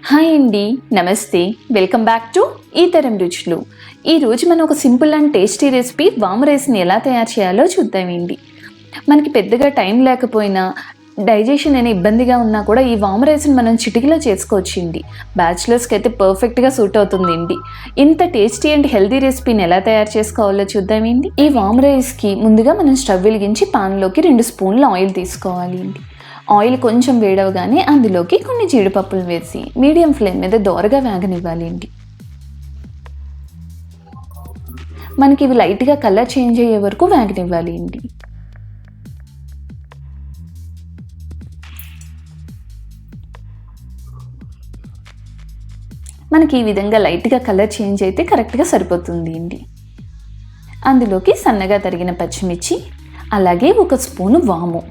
Hi అండి, నమస్తే. Welcome back to ఈతరం రుచులు. ఈరోజు మనం ఒక సింపుల్ అండ్ టేస్టీ రెసిపీ వాము రైస్ని ఎలా తయారు చేయాలో చూద్దామండి. మనకి పెద్దగా టైం లేకపోయినా, డైజెషన్ అనే ఇబ్బందిగా ఉన్నా కూడా ఈ వాము రైస్ని మనం చిటికలో చేసుకోవచ్చండి. బ్యాచిలర్స్కి అయితే పర్ఫెక్ట్గా సూట్ అవుతుందండి. ఇంత టేస్టీ అండ్ హెల్తీ రెసిపీని ఎలా తయారు చేసుకోవాలో చూద్దామండి. ఈ వాము రైస్కి ముందుగా మనం స్టవ్ వెలిగించి పాన్లోకి 2 స్పూన్ల ఆయిల్ తీసుకోవాలి అండి. ఆయిల్ కొంచెం వేడవగానే అందులోకి కొన్ని జీడిపప్పులు వేసి మీడియం ఫ్లేమ్ మీద దోరగా వేగనివ్వాలండి. మనకి ఇవి లైట్గా కలర్ చేంజ్ అయ్యే వరకు వేగనివ్వాలి అండి. మనకి ఈ విధంగా లైట్గా కలర్ చేంజ్ అయితే కరెక్ట్గా సరిపోతుంది అండి. అందులోకి సన్నగా తరిగిన పచ్చిమిర్చి, అలాగే 1 స్పూను వాము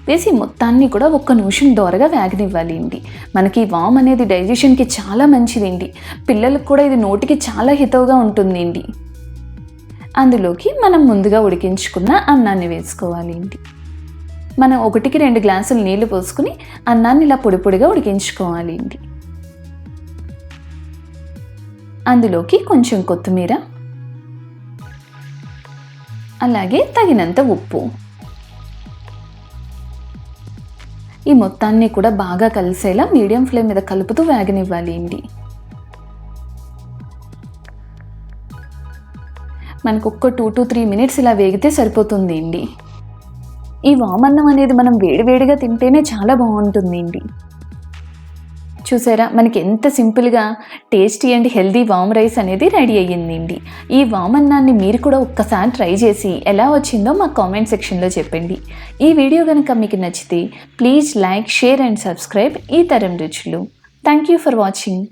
వేసి మొత్తాన్ని కూడా 1 నిమిషం దోరగా వేగనివ్వాలి అండి. మనకి వాము అనేది డైజెషన్కి చాలా మంచిదండి. పిల్లలకు కూడా ఇది నోటికి చాలా హితవుగా ఉంటుందండి. అందులోకి మనం ముందుగా ఉడికించుకున్న అన్నాన్ని వేసుకోవాలి అండి. మనం 1కి 2 గ్లాసులు నీళ్లు పోసుకుని అన్నాన్ని ఇలా పొడి పొడిగా ఉడికించుకోవాలి అండి. అందులోకి కొంచెం కొత్తిమీర, అలాగే తగినంత ఉప్పు, ఈ మొత్తాన్ని కూడా బాగా కలిసేలా మీడియం ఫ్లేమ్ మీద కలుపుతూ వేగనివ్వాలి అండి. మనకు ఒక 2 to 3 మినిట్స్ ఇలా వేగితే సరిపోతుంది అండి. ఈ వామన్నం అనేది మనం వేడివేడిగా తింటేనే చాలా బాగుంటుంది అండి. చూసారా, మనకి ఎంత సింపుల్గా tasty and healthy warm rice అనేది రెడీ అయ్యిందండి. ఈ వామన్నాన్ని మీరు కూడా ఒక్కసారి ట్రై చేసి ఎలా వచ్చిందో మా కామెంట్ సెక్షన్లో చెప్పండి. ఈ వీడియో కనుక మీకు నచ్చితే please like, share and subscribe ఈతరం రుచులు. Thank you for watching.